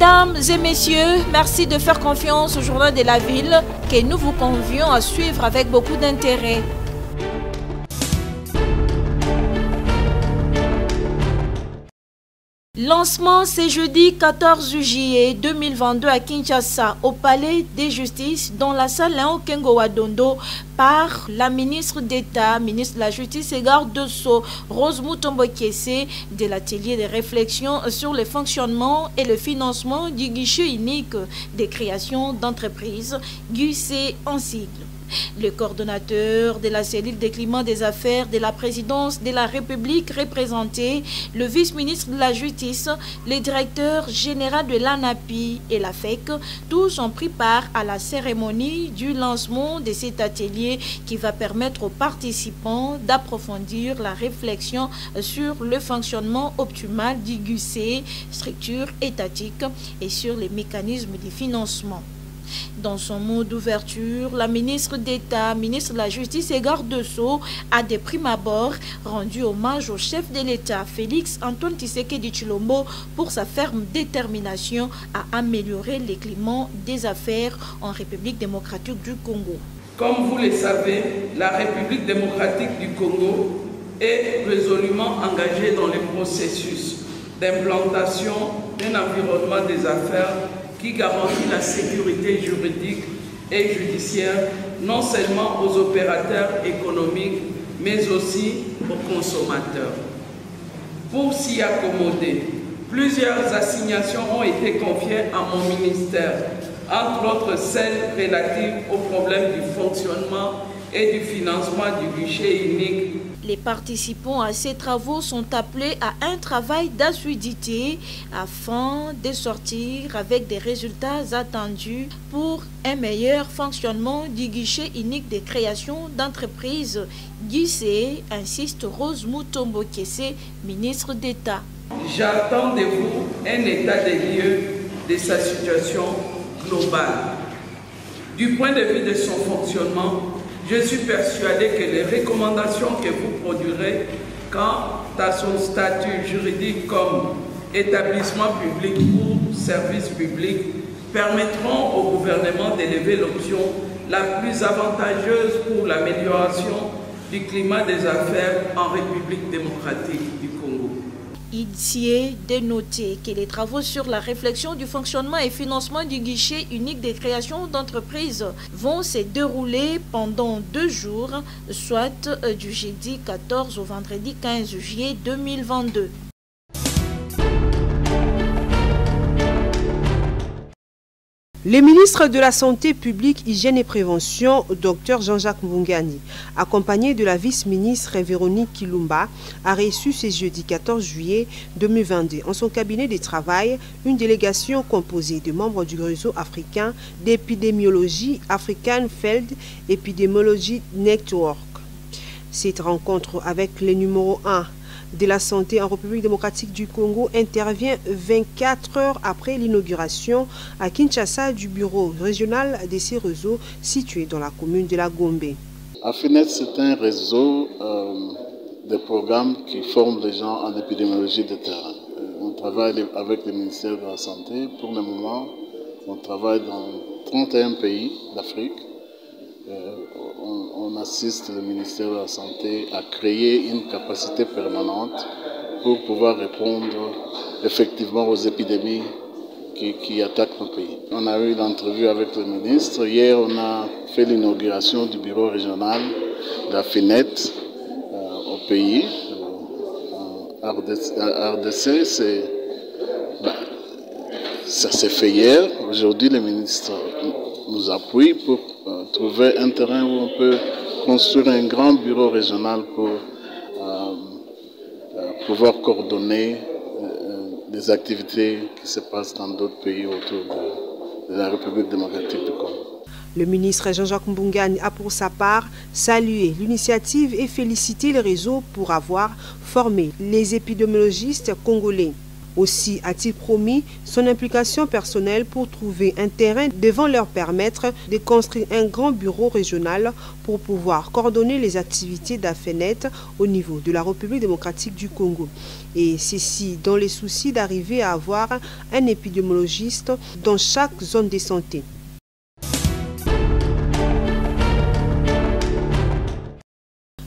Mesdames et messieurs, merci de faire confiance au journal de la ville que nous vous convions à suivre avec beaucoup d'intérêt. Lancement ce jeudi 14 juillet 2022 à Kinshasa au Palais de Justice dans la salle Léon Kengo Wadondo par la ministre d'État, ministre de la Justice et garde de Sceaux, Rose Mutombo Kiese, de l'atelier de réflexion sur le fonctionnement et le financement du guichet unique des créations d'entreprises, GUC en sigle. Le coordonnateur de la cellule des climats des affaires de la présidence de la République représenté, le vice-ministre de la Justice, le directeur général de l'ANAPI et la FEC, tous ont pris part à la cérémonie du lancement de cet atelier qui va permettre aux participants d'approfondir la réflexion sur le fonctionnement optimal du GUC, structure étatique, et sur les mécanismes de financement. Dans son mot d'ouverture, la ministre d'État, ministre de la Justice et garde de Sceaux a de prime abord rendu hommage au chef de l'État, Félix Antoine Tshisekedi Tshilombo, pour sa ferme détermination à améliorer les climats des affaires en République démocratique du Congo. Comme vous le savez, la République démocratique du Congo est résolument engagée dans le processus d'implantation d'un environnement des affaires qui garantit la sécurité juridique et judiciaire non seulement aux opérateurs économiques, mais aussi aux consommateurs. Pour s'y accommoder, plusieurs assignations ont été confiées à mon ministère, entre autres celles relatives aux problèmes du fonctionnement et du financement du guichet unique. Les participants à ces travaux sont appelés à un travail d'assiduité afin de sortir avec des résultats attendus pour un meilleur fonctionnement du guichet unique de création d'entreprises. GUC, insiste Rose Mutombo Kiese, ministre d'État. J'attends de vous un état des lieux de sa situation globale. Du point de vue de son fonctionnement, je suis persuadé que les recommandations que vous produirez quant à son statut juridique comme établissement public ou service public permettront au gouvernement d'élever l'option la plus avantageuse pour l'amélioration du climat des affaires en République démocratique du Congo. Il est de noter que les travaux sur la réflexion du fonctionnement et financement du guichet unique des créations d'entreprises vont se dérouler pendant 2 jours, soit du jeudi 14 au vendredi 15 juillet 2022. Le ministre de la Santé publique, Hygiène et Prévention, Dr Jean-Jacques Mbungani, accompagné de la vice-ministre Véronique Kilumba, a reçu ce jeudi 14 juillet 2022 en son cabinet de travail une délégation composée de membres du réseau africain d'épidémiologie African Field Epidemiology Network. Cette rencontre avec le numéro 1 de la santé en République démocratique du Congo intervient 24 heures après l'inauguration à Kinshasa du bureau régional de ces réseaux situé dans la commune de la Gombe. AFINET, c'est un réseau de programmes qui forment les gens en épidémiologie de terrain. On travaille avec le ministère de la Santé. Pour le moment, on travaille dans 31 pays d'Afrique. On assiste le ministère de la Santé à créer une capacité permanente pour pouvoir répondre effectivement aux épidémies qui attaquent nos pays. On a eu l'entrevue avec le ministre. Hier, on a fait l'inauguration du bureau régional de la FINET au pays. En RDC, ça s'est fait hier. Aujourd'hui, le ministre nous appuie pour trouver un terrain où on peut construire un grand bureau régional pour pouvoir coordonner des activités qui se passent dans d'autres pays autour de la République démocratique du Congo. Le ministre Jean-Jacques Mbungani a pour sa part salué l'initiative et félicité le réseau pour avoir formé les épidémiologistes congolais. Aussi a-t-il promis son implication personnelle pour trouver un terrain devant leur permettre de construire un grand bureau régional pour pouvoir coordonner les activités d'AFENET au niveau de la République démocratique du Congo. Et ceci dans les soucis d'arriver à avoir un épidémiologiste dans chaque zone de santé.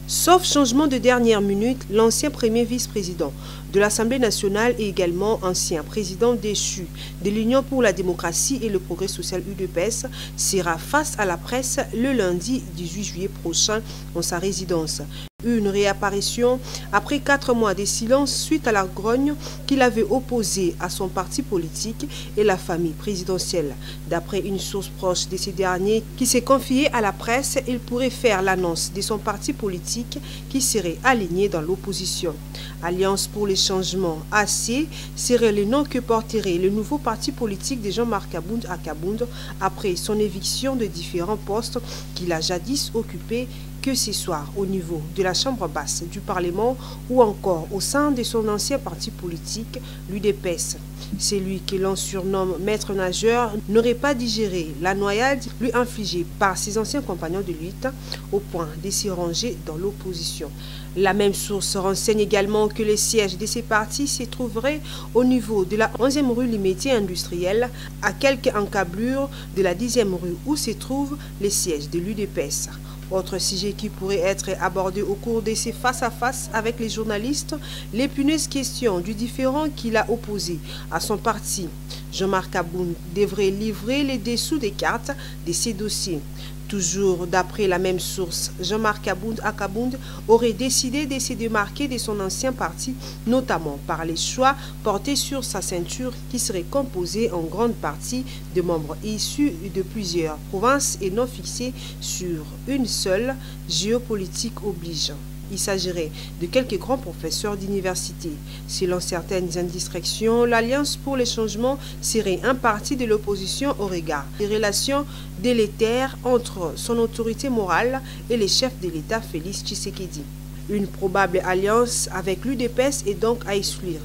Sauf changement de dernière minute, l'ancien premier vice-président de l'Assemblée nationale et également ancien président déchu de l'Union pour la démocratie et le progrès social UDPS sera face à la presse le lundi 18 juillet prochain en sa résidence. Une réapparition après 4 mois de silence suite à la grogne qu'il avait opposée à son parti politique et la famille présidentielle. D'après une source proche de ces derniers qui s'est confiée à la presse, il pourrait faire l'annonce de son parti politique qui serait aligné dans l'opposition. Alliance pour les changements AC serait le nom que porterait le nouveau parti politique de Jean-Marc Kabound à Kabound après son éviction de différents postes qu'il a jadis occupés, que ce soit au niveau de la Chambre basse du Parlement ou encore au sein de son ancien parti politique, l'UDPS. Celui que l'on surnomme maître nageur n'aurait pas digéré la noyade lui infligée par ses anciens compagnons de lutte au point de s'y ranger dans l'opposition. La même source renseigne également que les sièges de ces partis se trouveraient au niveau de la 11e rue Limetier industrielle, à quelques encablures de la 10e rue où se trouvent les sièges de l'UDPS. Autre sujet qui pourrait être abordé au cours de ces face-à-face avec les journalistes, l'épineuse question du différend qu'il a opposé à son parti. Jean-Marc Kabound devrait livrer les dessous des cartes de ces dossiers. Toujours d'après la même source, Jean-Marc Kabound à Kabound aurait décidé de se démarquer de son ancien parti, notamment par les choix portés sur sa ceinture qui serait composée en grande partie de membres issus de plusieurs provinces et non fixés sur une seule, géopolitique oblige. Il s'agirait de quelques grands professeurs d'université. Selon certaines indirections, l'Alliance pour les changements serait un parti de l'opposition au regard des relations délétères entre son autorité morale et les chefs de l'État Félix Tshisekedi. Une probable alliance avec l'UDPS est donc à exclure.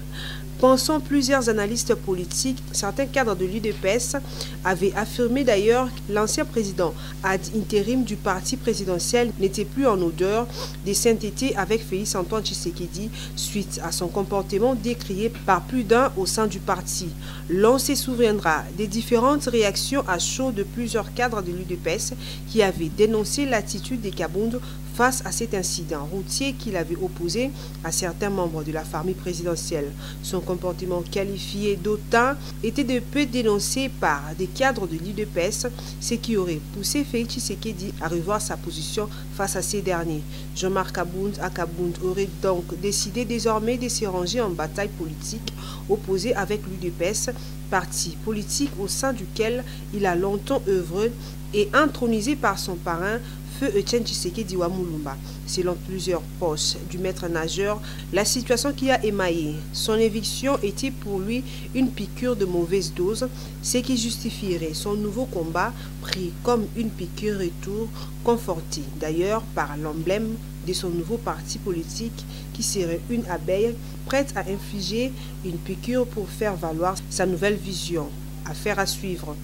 Pensant plusieurs analystes politiques, certains cadres de l'UDPS avaient affirmé d'ailleurs que l'ancien président ad intérim du parti présidentiel n'était plus en odeur de sainteté avec Félix Antoine Tshisekedi suite à son comportement décrié par plus d'un au sein du parti. L'on se souviendra des différentes réactions à chaud de plusieurs cadres de l'UDPS qui avaient dénoncé l'attitude des Kabound face à cet incident routier qu'il avait opposé à certains membres de la famille présidentielle. Son comportement qualifié d'autant était de peu dénoncé par des cadres de l'UDPS, ce qui aurait poussé Félix Tshisekedi à revoir sa position face à ces derniers. Jean-Marc Kabound à Kabound aurait donc décidé désormais de se ranger en bataille politique opposée avec l'UDPS, parti politique au sein duquel il a longtemps œuvré et intronisé par son parrain Feu Etienne Tshisekedi Wamulumba. Selon plusieurs proches du maître nageur, la situation qui a émaillé son éviction était pour lui une piqûre de mauvaise dose, ce qui justifierait son nouveau combat pris comme une piqûre retour, conforté d'ailleurs par l'emblème de son nouveau parti politique qui serait une abeille prête à infliger une piqûre pour faire valoir sa nouvelle vision. Affaire à suivre.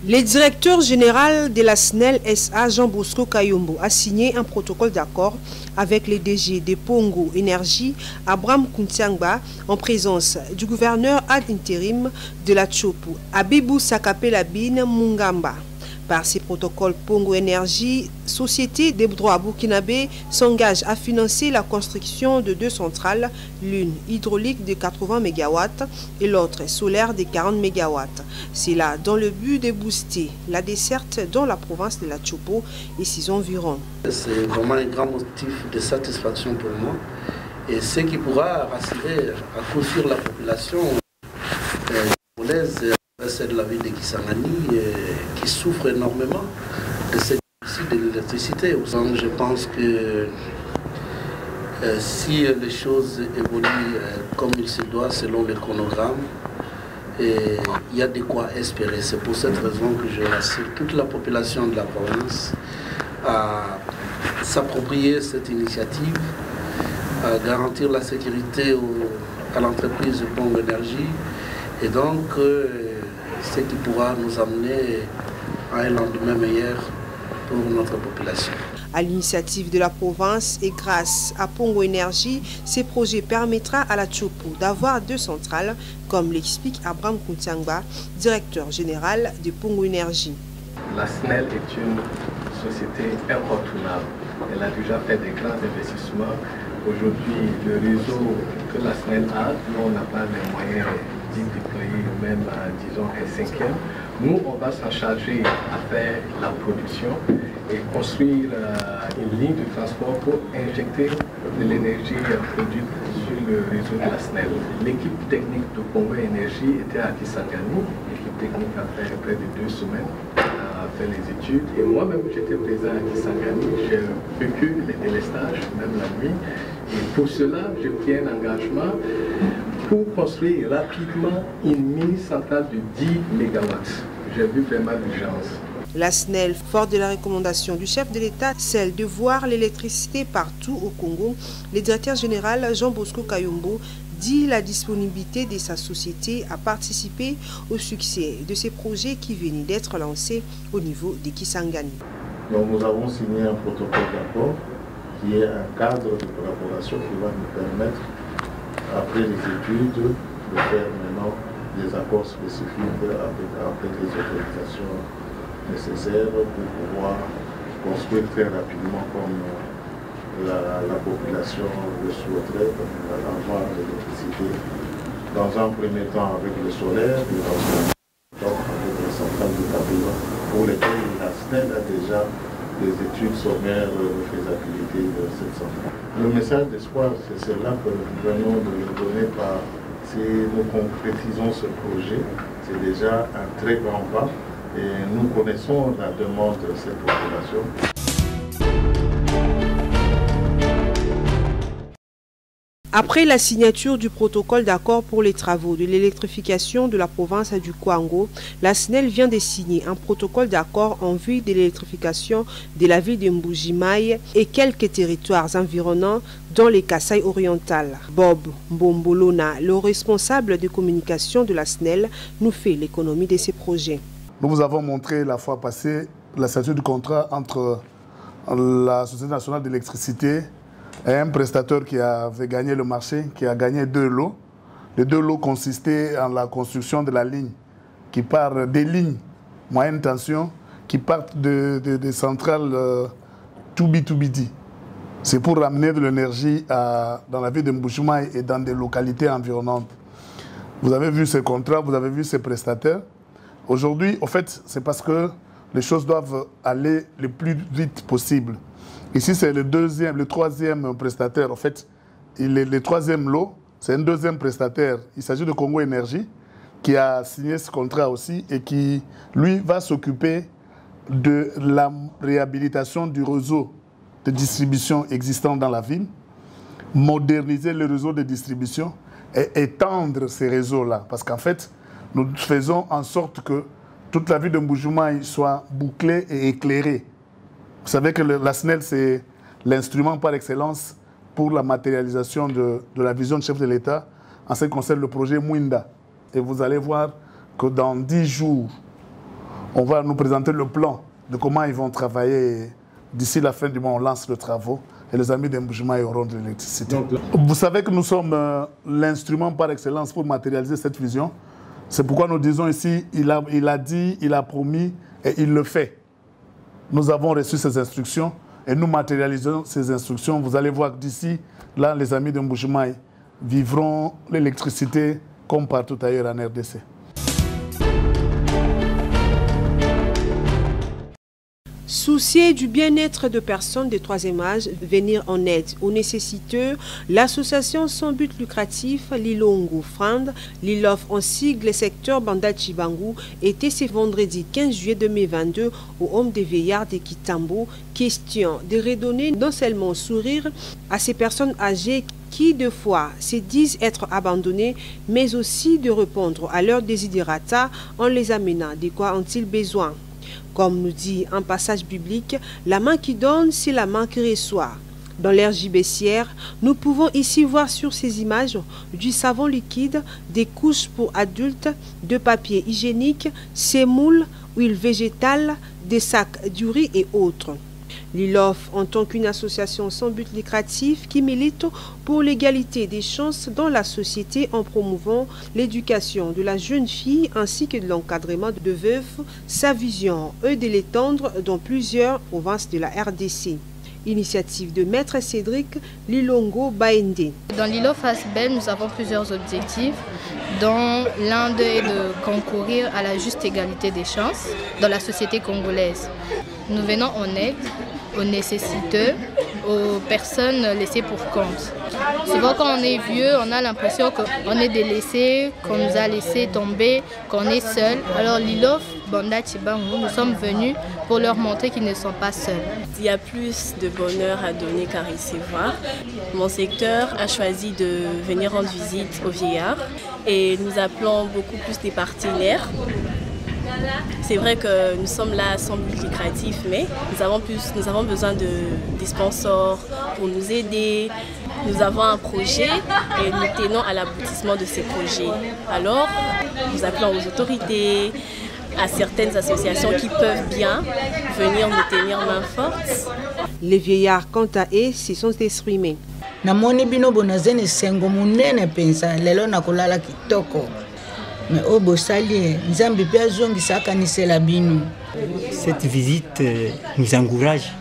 Le directeur général de la SNEL SA, Jean Bosco Kayombo, a signé un protocole d'accord avec le DG de Pongo Énergie, Abraham Kuntiangba, en présence du gouverneur ad intérim de la Tchopo, Abibou Sakapelabine Mungamba. Par ces protocoles, Pongo Énergie, société des droits burkinabé, s'engage à financer la construction de 2 centrales, l'une hydraulique de 80 MW et l'autre solaire de 40 MW. C'est là dans le but de booster la desserte dans la province de la Tchopo et ses environs. C'est vraiment un grand motif de satisfaction pour moi et ce qui pourra rassurer à coup sûr la population congolaise. C'est de la ville de Kisangani qui souffre énormément de cette déficit de l'électricité. Donc je pense que si les choses évoluent comme il se doit selon le chronogramme, il y a de quoi espérer. C'est pour cette raison que je rassure toute la population de la province à s'approprier cette initiative, à garantir la sécurité à l'entreprise Pongo Énergie et donc ce qui pourra nous amener à un lendemain meilleur pour notre population. À l'initiative de la province et grâce à Pongo Énergie, ces projets permettra à la Tchopo d'avoir 2 centrales, comme l'explique Abraham Koutiangba, directeur général de Pongo Énergie. La SNEL est une société incontournable. Elle a déjà fait des grands investissements. Aujourd'hui, le réseau que la SNEL a, nous on n'a pas les moyens d'y déployer, même disons un 5e. Nous, on va s'en charger à faire la production et construire une ligne de transport pour injecter de l'énergie produite sur le réseau de la SNEL. L'équipe technique de Pongo Énergie était à Kisangani. L'équipe technique a fait près de 2 semaines à faire les études. Et moi-même, j'étais présent à Kisangani. J'ai vécu les délestages, même la nuit. Et pour cela, j'ai pris un engagement pour construire rapidement une mini-centrale de 10 MW. J'ai vu vraiment l'urgence. La SNEL, forte de la recommandation du chef de l'État, celle de voir l'électricité partout au Congo, le directeur général Jean Bosco Kayombo dit la disponibilité de sa société à participer au succès de ces projets qui venaient d'être lancés au niveau de Kisangani. Donc nous avons signé un protocole d'accord qui est un cadre de collaboration qui va nous permettre, après les études, de faire maintenant des accords spécifiques avec les autorisations nécessaires pour pouvoir construire très rapidement comme la population le souhaiterait, avoir de l'électricité dans un premier temps avec le solaire, et dans un temps avec les centrales de Kabila pour lesquelles la SNEL a déjà des études sommaires de faisabilité de cette centrale. Le message d'espoir, c'est cela que nous venons de le donner par si nous concrétisons ce projet, c'est déjà un très grand pas et nous connaissons la demande de cette population. Après la signature du protocole d'accord pour les travaux de l'électrification de la province du Kwango, la SNEL vient de signer un protocole d'accord en vue de l'électrification de la ville de Mbujimayi et quelques territoires environnants, dont les Kasaï orientales. Bob Mbombolona, le responsable de communication de la SNEL, nous fait l'économie de ces projets. Nous vous avons montré la fois passée la signature du contrat entre la Société nationale d'électricité et un prestataire qui avait gagné le marché, qui a gagné 2 lots. Les 2 lots consistaient en la construction de la ligne qui part des lignes moyenne tension qui partent des centrales to be D. C'est pour ramener de l'énergie dans la ville de Mbujimayi et dans des localités environnantes. Vous avez vu ces contrats, vous avez vu ces prestataires. Aujourd'hui, en fait, c'est parce que les choses doivent aller le plus vite possible. Ici, c'est le troisième prestataire. En fait, le troisième lot, c'est un deuxième prestataire. Il s'agit de Congo Énergie, qui a signé ce contrat aussi et qui, lui, va s'occuper de la réhabilitation du réseau de distribution existant dans la ville, moderniser le réseau de distribution et étendre ces réseaux-là. Parce qu'en fait, nous faisons en sorte que toute la ville de Mbujimayi soit bouclée et éclairée. Vous savez que la SNEL, c'est l'instrument par excellence pour la matérialisation de la vision du chef de l'État en ce qui concerne le projet Mwinda. Et vous allez voir que dans 10 jours, on va nous présenter le plan de comment ils vont travailler. D'ici la fin du mois, on lance le travaux et les amis de Mbujimayi auront de l'électricité. Vous savez que nous sommes l'instrument par excellence pour matérialiser cette vision. C'est pourquoi nous disons ici, il a dit, il a promis et il le fait. Nous avons reçu ces instructions et nous matérialisons ces instructions. Vous allez voir que d'ici, là, les amis de Mbujimayi vivront l'électricité comme partout ailleurs en RDC. Soucier du bien-être de personnes de troisième âge, venir en aide aux nécessiteux, l'association sans but lucratif Lilongo Frand, Lilof en sigle secteur Banda Chibangu, était ce vendredi 15 juillet 2022 au Homme des Veillards de Kitambo, question de redonner non seulement sourire à ces personnes âgées qui, de fois, se disent être abandonnées, mais aussi de répondre à leurs desiderata en les amenant de quoi ont-ils besoin. Comme nous dit un passage biblique, la main qui donne, c'est la main qui reçoit. Dans l'ère gibecière, nous pouvons ici voir sur ces images du savon liquide, des couches pour adultes, de papier hygiénique, sémoule, huile végétale, des sacs du riz et autres. L'ILOF, en tant qu'une association sans but lucratif qui milite pour l'égalité des chances dans la société en promouvant l'éducation de la jeune fille ainsi que de l'encadrement de veufs, sa vision est de l'étendre dans plusieurs provinces de la RDC. Initiative de Maître Cédric Lilongo Baende. Dans l'ILOF ASBEL, nous avons plusieurs objectifs, dont l'un d'eux est de concourir à la juste égalité des chances dans la société congolaise. Nous venons en aide aux nécessiteux, aux personnes laissées pour compte. Souvent quand on est vieux, on a l'impression qu'on est délaissé, qu'on nous a laissé tomber, qu'on est seul. Alors l'ILOF Banda Chibangu, nous sommes venus pour leur montrer qu'ils ne sont pas seuls. Il y a plus de bonheur à donner qu'à recevoir. Mon secteur a choisi de venir rendre visite aux vieillards et nous appelons beaucoup plus des partenaires. C'est vrai que nous sommes là sans but lucratif, mais nous avons besoin des sponsors pour nous aider. Nous avons un projet et nous tenons à l'aboutissement de ces projets. Alors, nous appelons aux autorités, à certaines associations qui peuvent bien venir nous tenir main forte. Les vieillards, quant à eux, se sont exprimés. Cette visite nous encourage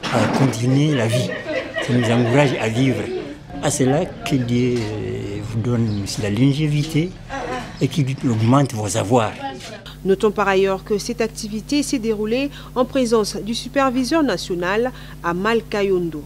à continuer la vie, ça nous encourage à vivre. À cela que Dieu vous donne la longévité et qu'il augmente vos avoirs. Notons par ailleurs que cette activité s'est déroulée en présence du superviseur national Amal Kayondo.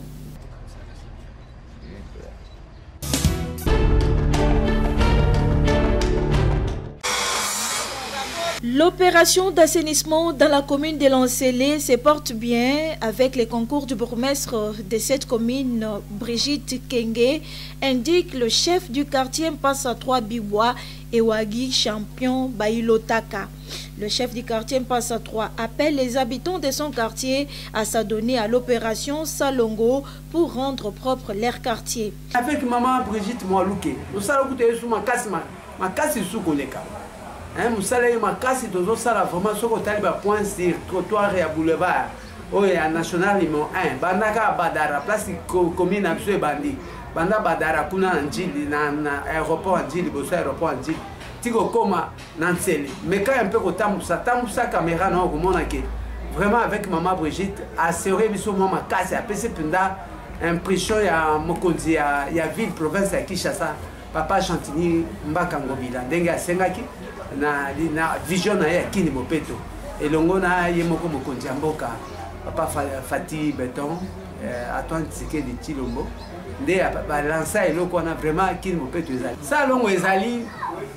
L'opération d'assainissement dans la commune de Lancelé se porte bien avec les concours du bourgmestre de cette commune, Brigitte Kenge, indique le chef du quartier Mpassa 3 Biwa et Wagi Champion Bailotaka. Le chef du quartier Mpassa 3 appelle les habitants de son quartier à s'adonner à l'opération Salongo pour rendre propre leur quartier. Avec maman Brigitte Mwalouke, nous allons écouter ma casse sous Koleka. Musala makasi tozo sala vraiment soko taliba point sur trottoir et boulevard oya national numéro 1 bandaka badara place commune absolue bandi banda badara kuna njili na aéroport njili boso aéroport njili tiko koma nansele mais quand un peu tambusa caméra na komona ke vraiment avec maman Brigitte assuré biso mama makasi apesi penda impression ya mokonzi ya ville province ya Kinshasa papa Chantini Mbaka Ngobila ndenge asengaki na vision na ya kini mopeto elongo na ye moko mokonzi ya mboka papa Fati Beton Antoine Tshisekedi Tshilombo nde balansa eloko na vraiment kini mopeto ezali salongo ezali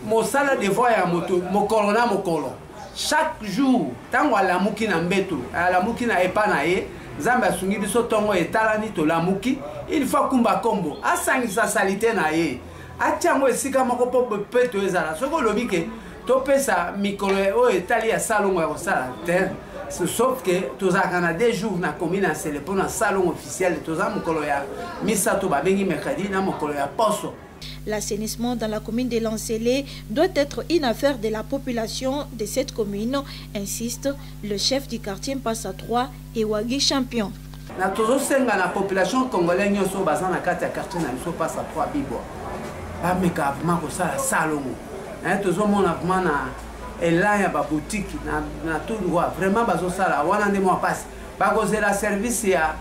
mosala devoir ya moto mokolo na mokolo chaque jour tango alamuki na mbeto alamuki na epa na ye Nzambe asungi biso tongo etalani to lamuki il faut kumba kombo asangisa salite na ye atiango esika moko po mopeto ezala soko lobi ke topesa mikolo o etali ya salongo ya kosala te sauf que tozalaka na 2 jours na commune ya Sele mpo na salon officiel toza mokolo ya misato babengi mercredi na mokolo ya poso. L'assainissement dans la commune de Lancelé doit être une affaire de la population de cette commune, insiste le chef du quartier Mpassa 3 et Wagi Champion. Na tozosenga na population congolaise nyonso baza na kati ya quartier na biso Mpassa 3 Bibo bameka vraiment kosala salongo. Tozomona vraiment na elan ya baboutique na tout droit vraiment bazosala wana nde mwa pasi bakozela service ya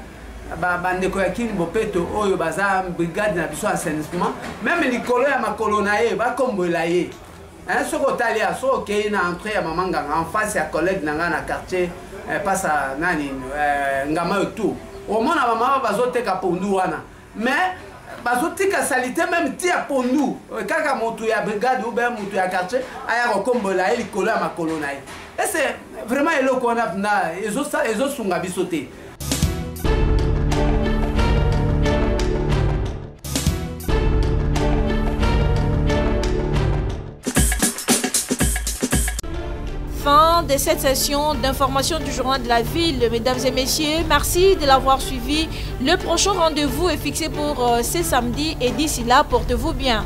bandeko ya kini bopeto oyo baza brigade na biso assainissement même likolo ya makolo na ye bakombola ye soko otali ya so okei na entrée ya mama Nganga en face ya collègue na nga na quartier Mpassa nani Ngama yo tout omona bamama bazoteka pondu wana mais bazotika salite même tia pondu kaka motu ya brigade ou bien motu ya quartier aya kokombola ye likolo ya makolo na ye et c'est vraiment eloko wana na ezosunga biso te. Fin fin de cette session d'information du journal de la ville. Mesdames et messieurs, merci de l'avoir suivi. Le prochain rendez-vous est fixé pour ce samedi et d'ici là, portez-vous bien.